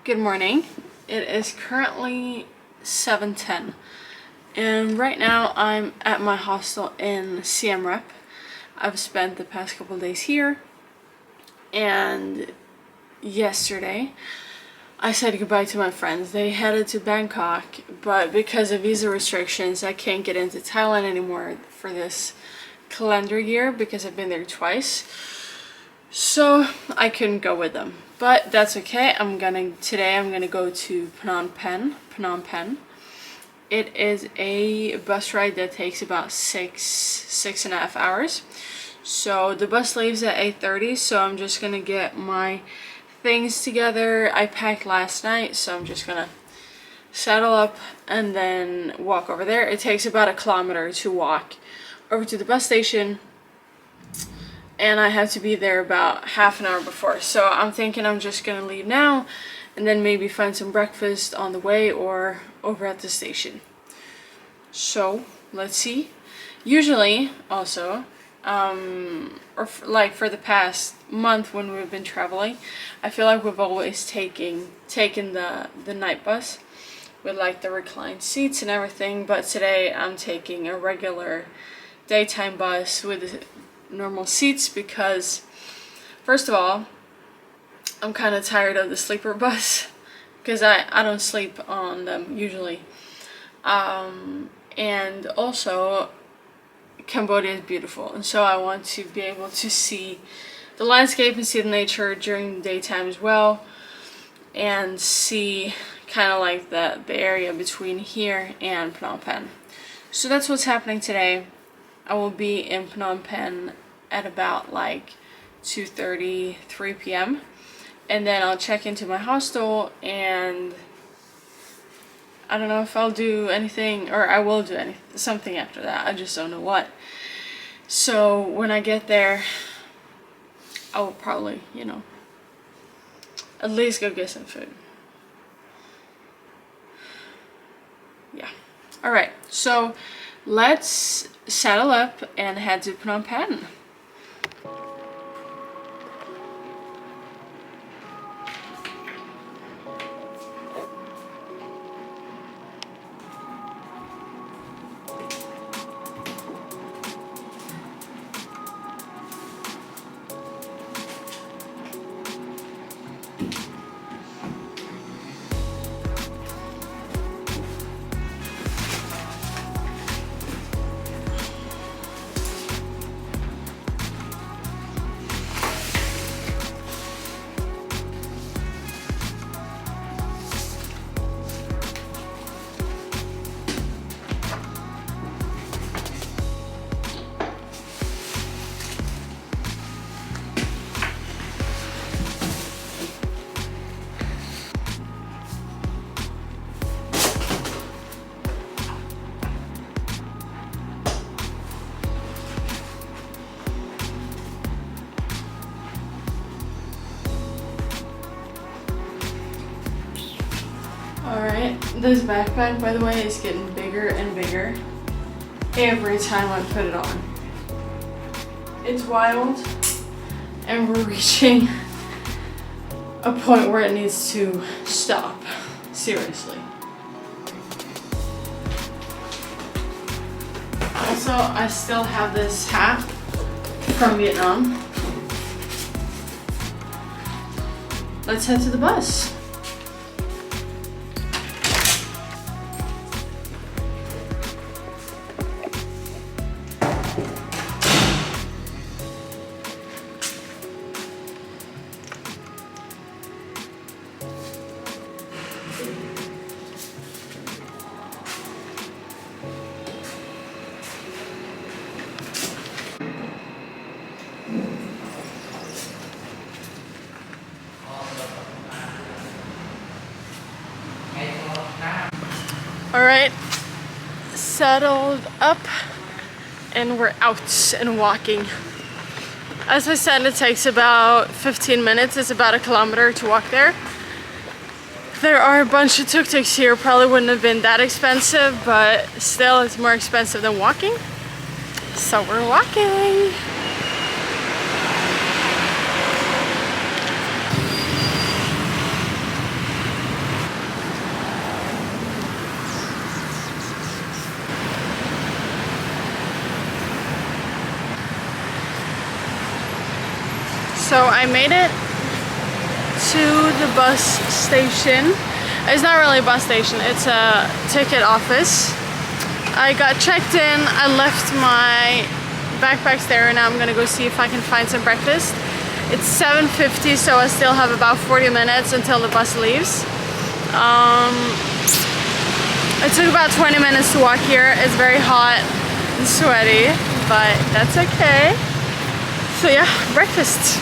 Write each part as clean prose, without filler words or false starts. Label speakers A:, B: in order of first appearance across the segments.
A: Good morning. It is currently 7:10 and right now I'm at my hostel in Siem Reap. I've spent the past couple days here, and yesterday I said goodbye to my friends. They headed to Bangkok, but because of visa restrictions I can't get into Thailand anymore for this calendar year because I've been there twice. So I couldn't go with them, but that's okay. Today I'm gonna go to Phnom Penh. It is a bus ride that takes about six and a half hours. So the bus leaves at 8:30. So I'm just gonna get my things together. I packed last night, so I'm just gonna saddle up and then walk over there. It takes about a kilometer to walk over to the bus station, and I have to be there about half an hour before. So I'm thinking I'm just gonna leave now and then maybe find some breakfast on the way or over at the station. So let's see. Usually also for the past month when we've been traveling, I feel like we've always taken the night bus with like the reclined seats and everything, but today I'm taking a regular daytime bus with normal seats because, first of all, I'm kind of tired of the sleeper bus because I don't sleep on them usually, and also Cambodia is beautiful, and so I want to be able to see the landscape and see the nature during the daytime as well, and see kind of like the area between here and Phnom Penh. So that's what's happening today. I will be in Phnom Penh at about like 2:30, 3 p.m. and then I'll check into my hostel, and I don't know if I'll do anything, or I will do something after that. I just don't know what. So when I get there, I will probably, at least go get some food. Yeah. Alright, so let's saddle up and head to Phnom Penh. Alright, this backpack, by the way, is getting bigger and bigger every time I put it on. It's wild, and we're reaching a point where it needs to stop. Seriously. Also, I still have this hat from Vietnam. Let's head to the bus. Alright, settled up and we're out and walking. As I said, it takes about 15 minutes. It's about a kilometer to walk there. There are a bunch of tuk-tuks here. Probably wouldn't have been that expensive, but still it's more expensive than walking. So we're walking. So I made it to the bus station. It's not really a bus station, it's a ticket office. I got checked in, I left my backpacks there, and now I'm gonna go see if I can find some breakfast. It's 7:50, so I still have about 40 minutes until the bus leaves. It took about 20 minutes to walk here. It's very hot and sweaty, but that's okay. So yeah, breakfast.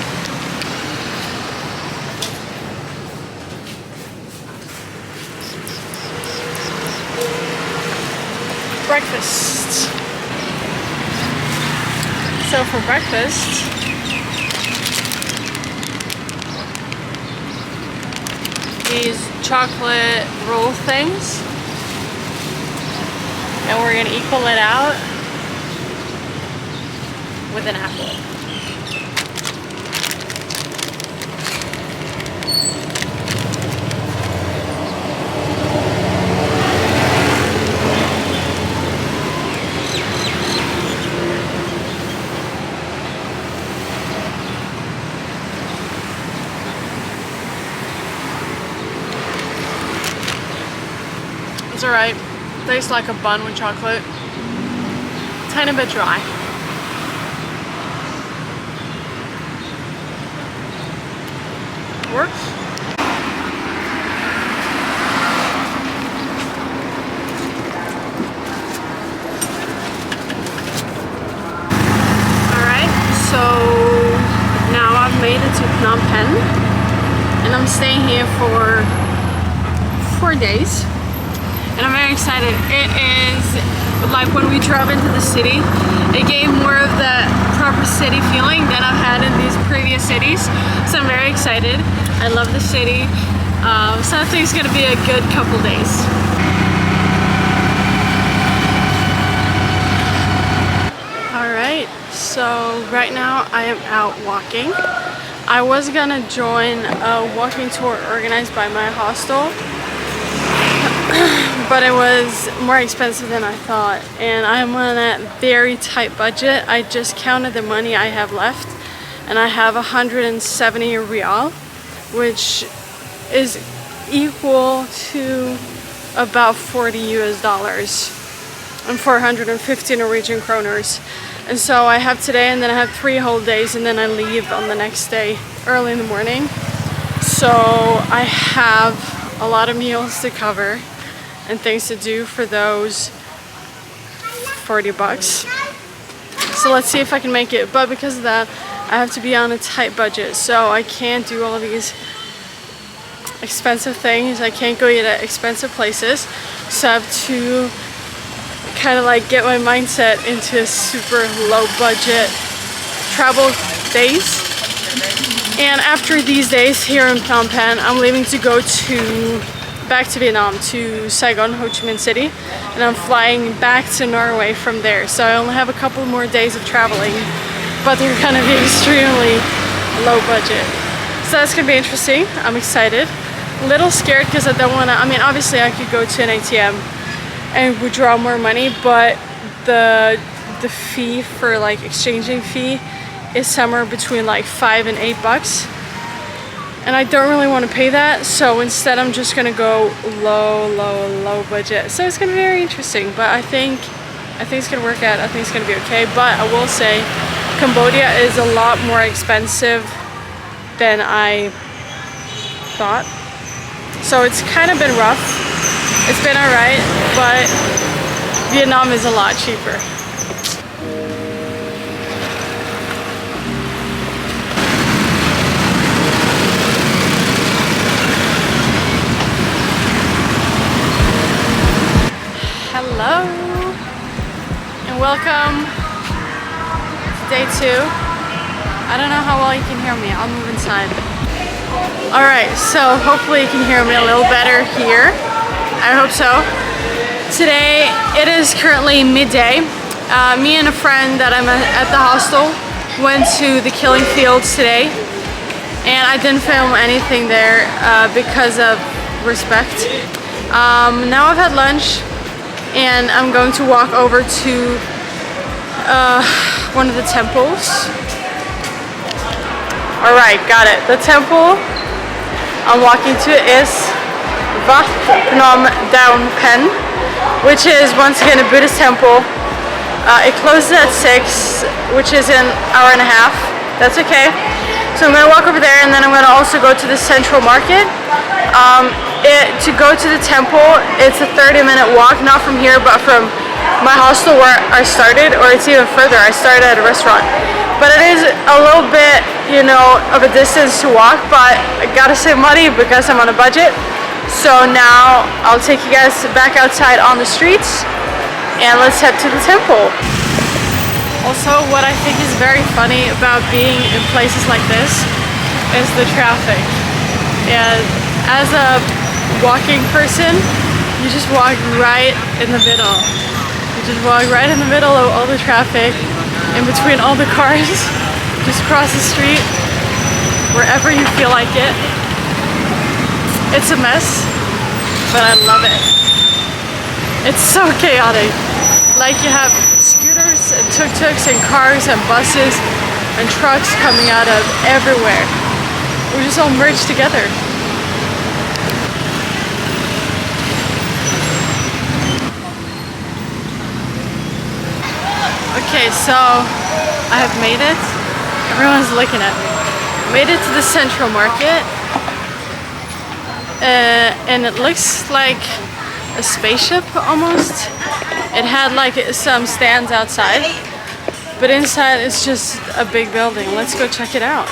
A: Breakfast. So for breakfast, these chocolate roll things, and we're gonna equal it out with an apple. It's alright. Tastes like a bun with chocolate. Tiny bit dry. Works. Alright, so now I've made it to Phnom Penh, and I'm staying here for 4 days. And I'm very excited. It is like when we drove into the city, it gave more of the proper city feeling than I've had in these previous cities. So I'm very excited. I love the city. So I think it's gonna be a good couple days. Alright, so right now I am out walking. I was gonna join a walking tour organized by my hostel, but it was more expensive than I thought, and I'm on a very tight budget. I just counted the money I have left, and I have 170 real, which is equal to about 40 US dollars and 450 Norwegian kroners. And so I have today, and then I have 3 whole days, and then I leave on the next day early in the morning. So I have a lot of meals to cover and things to do for those 40 bucks. So let's see if I can make it. But because of that, I have to be on a tight budget. So I can't do all of these expensive things. I can't go eat at expensive places. So I have to kind of like get my mindset into super low budget travel days. And after these days here in Phnom Penh, I'm leaving to go back to Vietnam, to Saigon, Ho Chi Minh City, and I'm flying back to Norway from there. So I only have a couple more days of traveling, but they're gonna be extremely low budget. So that's gonna be interesting. I'm excited. A little scared because I don't wanna, I mean, obviously I could go to an ATM and withdraw more money, but the fee for like exchanging fee is somewhere between like 5 and 8 bucks. And I don't really want to pay that, so instead I'm just gonna go low budget. So it's gonna be very interesting, but I think it's gonna work out. I think it's gonna be okay. But I will say Cambodia is a lot more expensive than I thought. So it's kind of been rough. It's been alright, but Vietnam is a lot cheaper. Hello and welcome to day 2. I don't know how well you can hear me. I'll move inside. Alright, so hopefully you can hear me a little better here. I hope so. Today it is currently midday. Me and a friend that I'm at the hostel went to the killing fields today, and I didn't film anything there because of respect. Now I've had lunch, and I'm going to walk over to one of the temples. Alright, got it. The temple I'm walking to is Wat Phnom Penh, which is once again a Buddhist temple. It closes at 6, which is an hour and a half. That's okay. So I'm going to walk over there, and then I'm going to also go to the central market. To go to the temple, it's a 30-minute walk, not from here, but from my hostel where I started, or it's even further. I started at a restaurant. But it is a little bit, you know, of a distance to walk, but I gotta save money because I'm on a budget. So now I'll take you guys back outside on the streets, and let's head to the temple. Also, what I think is very funny about being in places like this is the traffic. And as a walking person, you just walk right in the middle. You just walk right in the middle of all the traffic, in between all the cars. Just cross the street wherever you feel like it. It's a mess, but I love it. It's so chaotic. Like, you have scooters and tuk-tuks and cars and buses and trucks coming out of everywhere. We're just all merged together. Okay, so I have made it. Everyone's looking at me. Made it to the central market. And it looks like a spaceship almost. It had like some stands outside, but inside it's just a big building. Let's go check it out.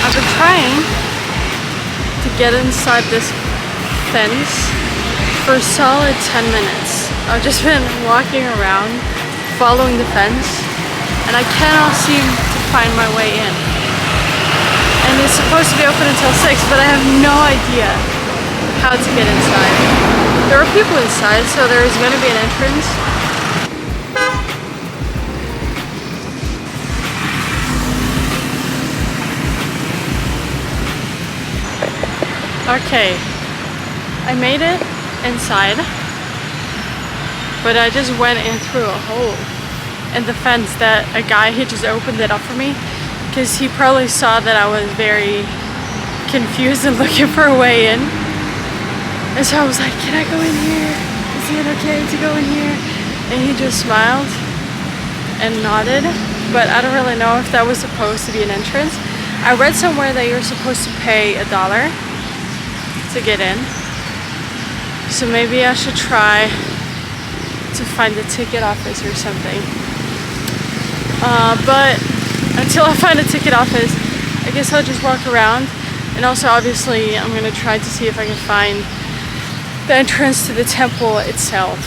A: I've been trying to get inside this fence for a solid 10 minutes. I've just been walking around, following the fence, and I cannot seem to find my way in. And it's supposed to be open until 6, but I have no idea how to get inside. There are people inside, so there is going to be an entrance. Okay, I made it inside, but I just went in through a hole in the fence that a guy, he just opened it up for me because he probably saw that I was very confused and looking for a way in. And so I was like, can I go in here? Is it okay to go in here? And he just smiled and nodded, but I don't really know if that was supposed to be an entrance. I read somewhere that you're supposed to pay $1 to get in, so maybe I should try to find the ticket office or something. But until I find a ticket office, I guess I'll just walk around, and also obviously I'm gonna try to see if I can find the entrance to the temple itself.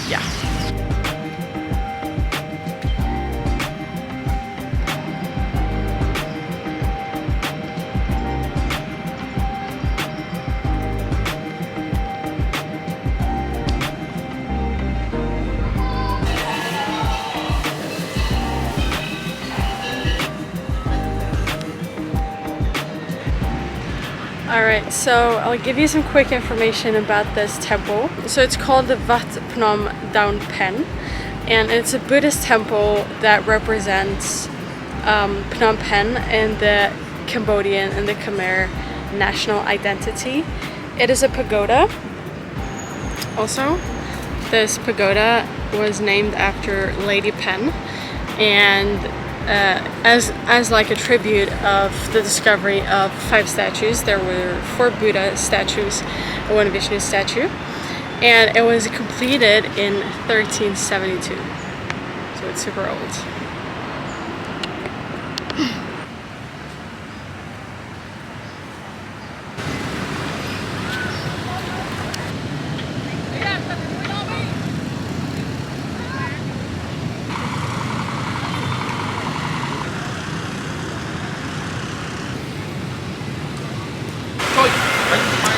A: Yeah. Alright, so I'll give you some quick information about this temple. So it's called the Wat Phnom Penh, and it's a Buddhist temple that represents Phnom Penh and the Cambodian and the Khmer national identity. It is a pagoda. Also, this pagoda was named after Lady Pen, and as like a tribute of the discovery of 5 statues. There were 4 Buddha statues and 1 Vishnu statue, and it was completed in 1372, so it's super old.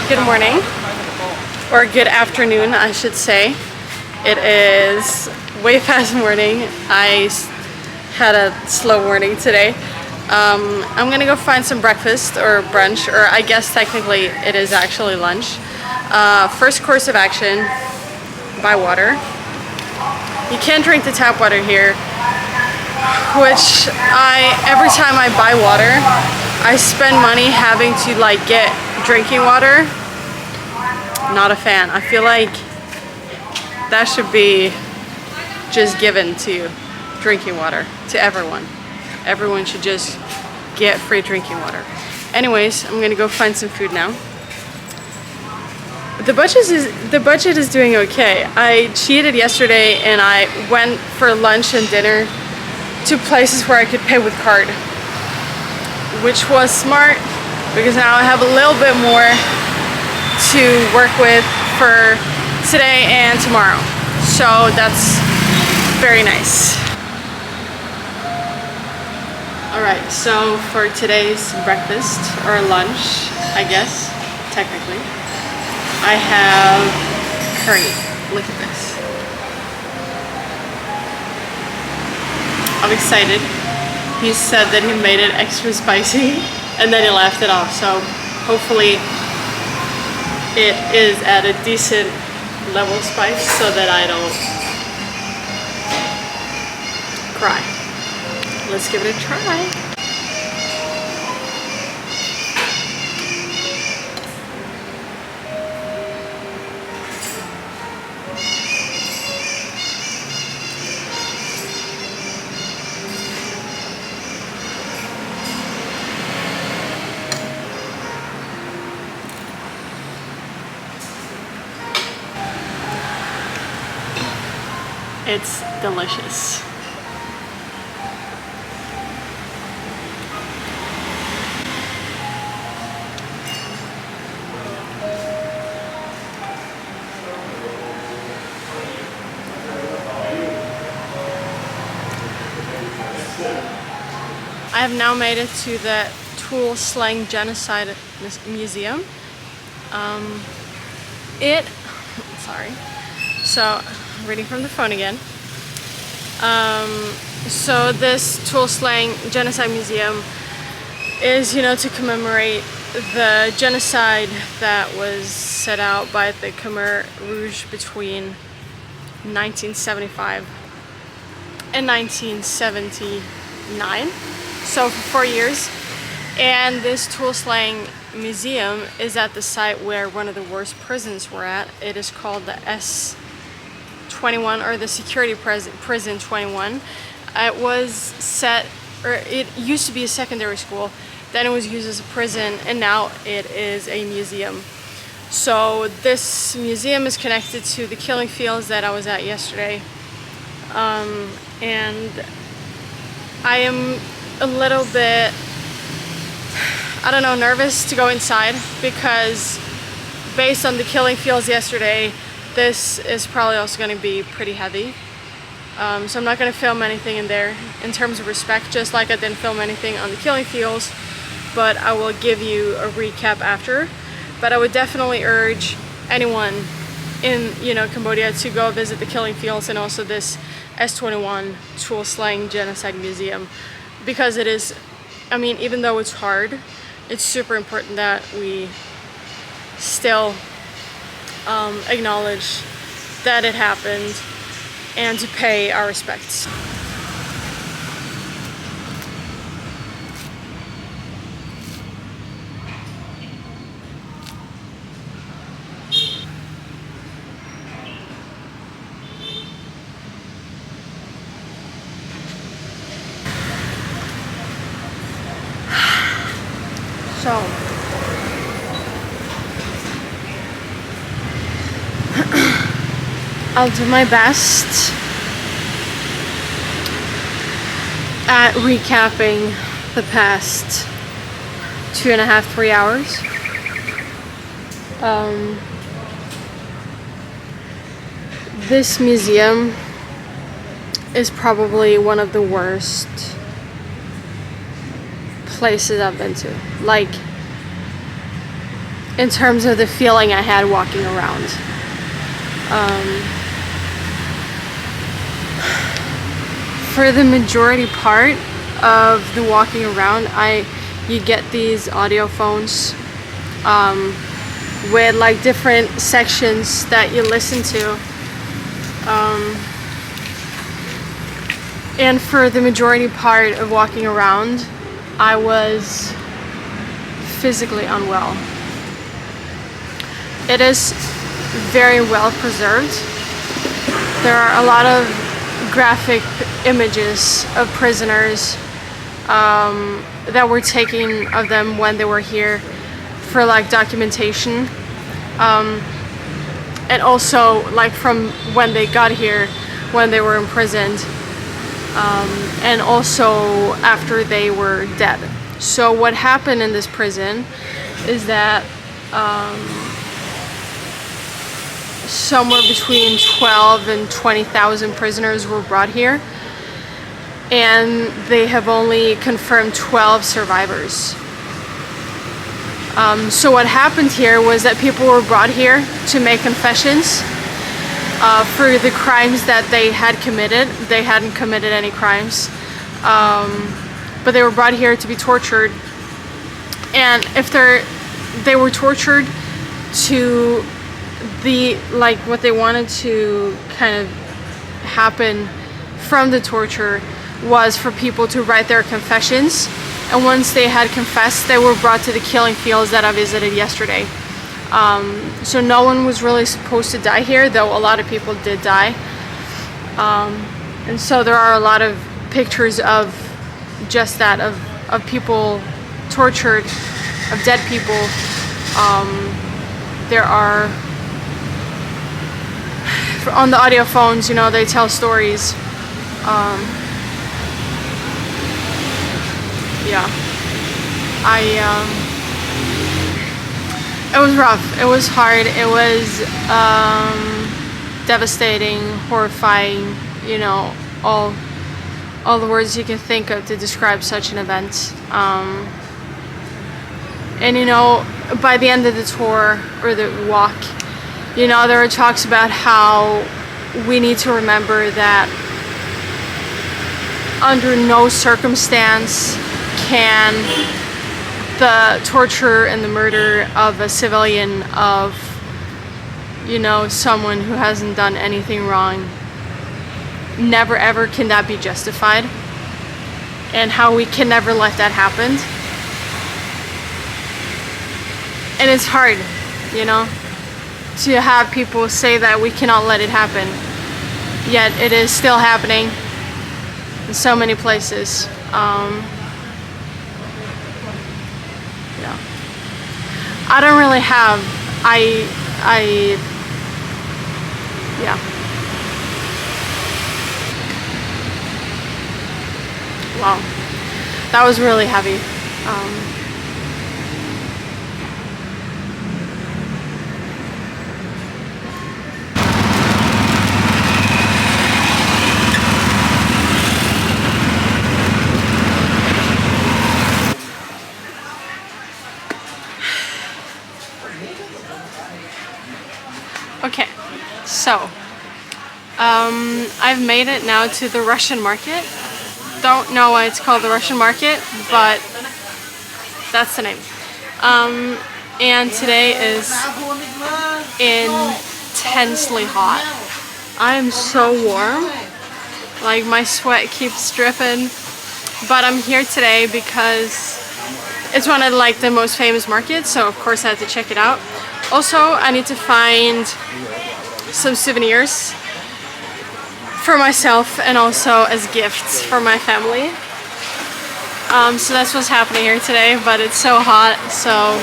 A: Good morning, or good afternoon, I should say. It is way past morning. I had a slow morning today. I'm gonna go find some breakfast or brunch, or I guess technically it is actually lunch. First course of action, buy water. You can't drink the tap water here, which every time I buy water, I spend money having to like get drinking water. Not a fan. I feel like that should be just given to drinking water to everyone. Everyone should just get free drinking water. Anyways, I'm gonna go find some food now. The budget is doing okay. I cheated yesterday and I went for lunch and dinner to places where I could pay with card, which was smart because now I have a little bit more to work with for today and tomorrow. So that's very nice. Alright, so for today's breakfast or lunch, I guess, technically, I have curry. Look at this. I'm excited. He said that he made it extra spicy and then he left it off, so hopefully it is at a decent level spice so that I don't cry. Let's give it a try. It's delicious. I have now made it to the Tool Slang Genocide Museum. Sorry. So, reading from the phone again. So this Tool Slang Genocide Museum is, to commemorate the genocide that was set out by the Khmer Rouge between 1975 and 1979. So for 4 years. And this Tool Slang Museum is at the site where one of the worst prisons were at. It is called the S21, or the Security Prison 21. It was it used to be a secondary school, then it was used as a prison, and now it is a museum. So this museum is connected to the killing fields that I was at yesterday. And I am a little bit, nervous to go inside because based on the killing fields yesterday, this is probably also going to be pretty heavy. So I'm not going to film anything in there in terms of respect, just like I didn't film anything on the killing fields, but I will give you a recap after. But I would definitely urge anyone in Cambodia to go visit the killing fields and also this S21 Tool Slang Genocide Museum, because it is, even though it's hard, it's super important that we still acknowledge that it happened and to pay our respects. So, I'll do my best at recapping the past 2.5, 3 hours. This museum is probably one of the worst places I've been to. Like, in terms of the feeling I had walking around. For the majority part of the walking around, you get these audio phones with like different sections that you listen to. And for the majority part of walking around, I was physically unwell. It is very well preserved. There are a lot of graphic images of prisoners that were taken of them when they were here for like documentation, and also like from when they got here, when they were imprisoned, and also after they were dead. So what happened in this prison is that somewhere between 12 and 20,000 prisoners were brought here, and they have only confirmed 12 survivors. So what happened here was that people were brought here to make confessions for the crimes that they had committed. They hadn't committed any crimes, but they were brought here to be tortured. And if they were tortured to like what they wanted to kind of happen from the torture was for people to write their confessions, and once they had confessed, they were brought to the killing fields that I visited yesterday. So no one was really supposed to die here, though a lot of people did die. And so there are a lot of pictures of just that, of people tortured, of dead people. There are, on the audio phones, you know, they tell stories. Yeah, it was rough, it was hard, it was devastating, horrifying, you know, all the words you can think of to describe such an event. And you know, by the end of the tour, or the walk, you know, there were talks about how we need to remember that under no circumstance can the torture and the murder of a civilian, of, you know, someone who hasn't done anything wrong, never ever can that be justified, and how we can never let that happen. And it's hard, you know, to have people say that we cannot let it happen, yet it is still happening in so many places. Yeah, I don't really have, yeah. Wow, that was really heavy. Okay, so I've made it now to the Russian market. Don't know why it's called the Russian market, but that's the name. And today is intensely hot. I am so warm, like my sweat keeps dripping, but I'm here today because it's one of like the most famous markets, so of course I had to check it out. Also, I need to find some souvenirs for myself and also as gifts for my family. So that's what's happening here today, but it's so hot, so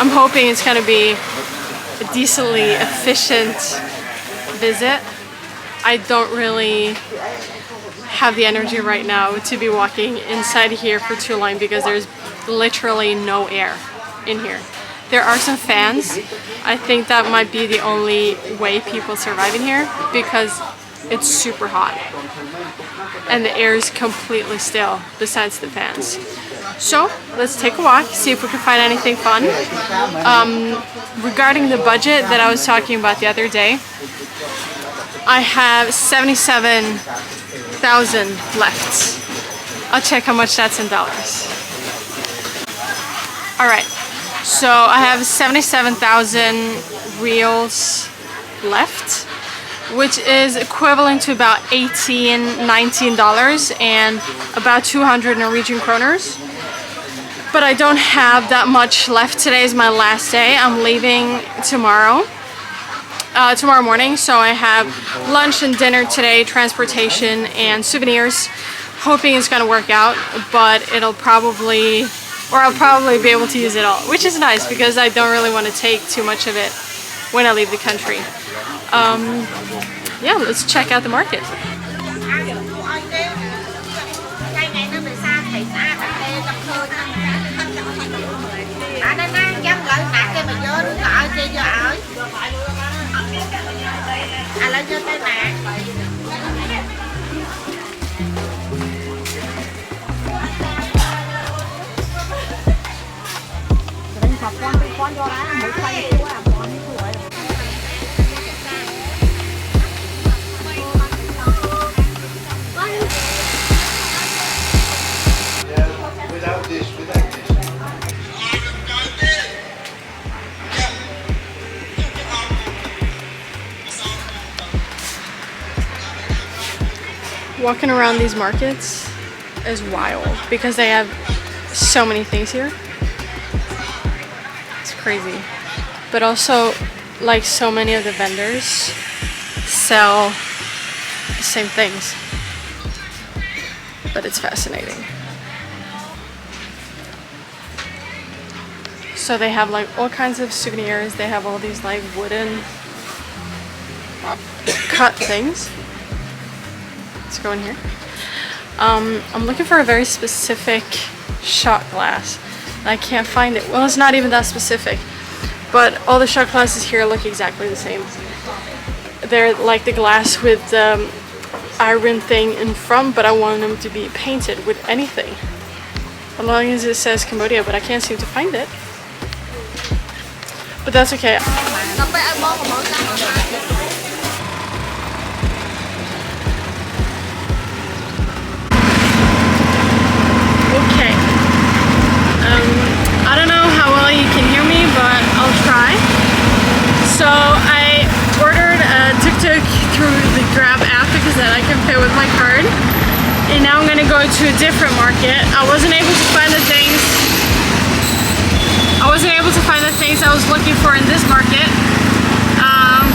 A: I'm hoping it's gonna be a decently efficient visit. I don't really have the energy right now to be walking inside here for too long because there's literally no air in here. There are some fans. I think that might be the only way people survive in here because it's super hot and the air is completely still besides the fans. So let's take a walk, see if we can find anything fun. Regarding the budget that I was talking about the other day, I have 77 77,000 left. I'll check how much that's in dollars. Alright, so I have 77,000 reals left, which is equivalent to about $19 and about 200 Norwegian kroners. But I don't have that much left. Today is my last day. I'm leaving tomorrow morning, so I have lunch and dinner today, transportation and souvenirs. Hoping it's gonna work out, but I'll probably be able to use it all, which is nice because I don't really want to take too much of it when I leave the country. Yeah, let's check out the market. Walking around these markets is wild because they have so many things here. It's crazy. But also, like, so many of the vendors sell the same things. But it's fascinating. So they have like all kinds of souvenirs. They have all these like wooden cut things. Let's go in here. I'm looking for a very specific shot glass. I can't find it. Well, it's not even that specific. But all the shot glasses here look exactly the same. They're like the glass with the iron thing in front, but I want them to be painted with anything. As long as it says Cambodia, but I can't seem to find it. But that's okay. Okay. I don't know how well you can hear me, but I'll try. So I ordered a tuk-tuk through the Grab app because then I can pay with my card. And now I'm gonna go to a different market. I wasn't able to find the things I was looking for in this market.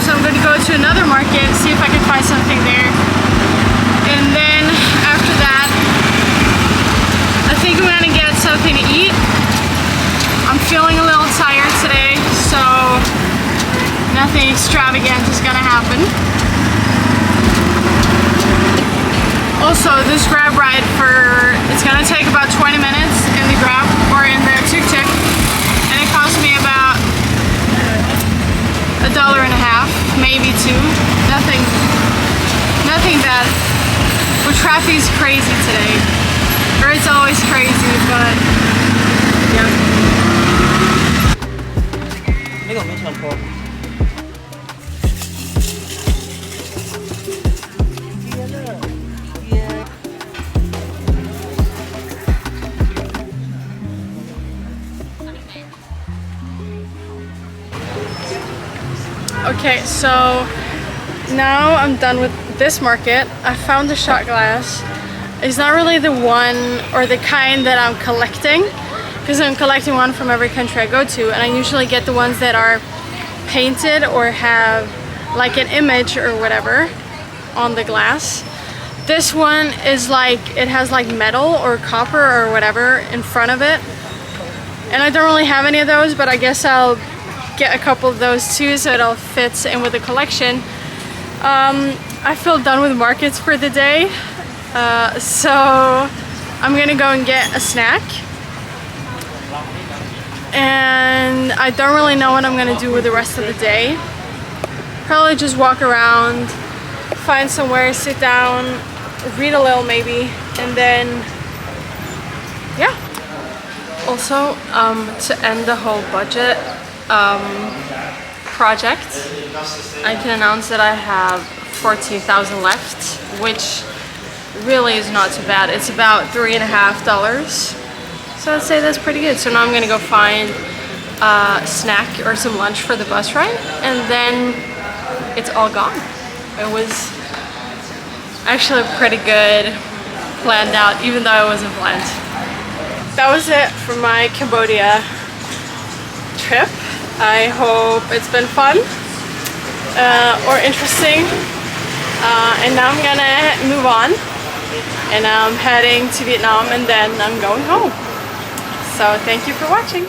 A: So I'm gonna go to another market, see if I can find something there. And then after that, I think I'm gonna get something to eat. I'm feeling a little tired today, so nothing extravagant is gonna happen. Also, this Grab ride it's gonna take about 20 minutes in the Grab or in the tuk-tuk, and it cost me about $1.50, maybe $2. Nothing bad. But traffic's crazy today, or it's always crazy, but yeah. Okay, so now I'm done with this market. I found the shot glass. It's not really the one or the kind that I'm collecting, because I'm collecting one from every country I go to, and I usually get the ones that are painted or have like an image or whatever on the glass. This one is like, it has like metal or copper or whatever in front of it, and I don't really have any of those, but I guess I'll get a couple of those too so it all fits in with the collection. I feel done with markets for the day, so I'm gonna go and get a snack, and I don't really know what I'm gonna do with the rest of the day. Probably just walk around, find somewhere, sit down, read a little maybe, and then yeah. Also, to end the whole budget project, I can announce that I have 14,000 left, which really is not too bad. It's about $3.50. So I'd say that's pretty good. So now I'm gonna go find a snack or some lunch for the bus ride, and then it's all gone. It was actually pretty good, planned out, even though it wasn't planned. That was it for my Cambodia trip. I hope it's been fun or interesting. And now I'm gonna move on, and I'm heading to Vietnam, and then I'm going home. So thank you for watching.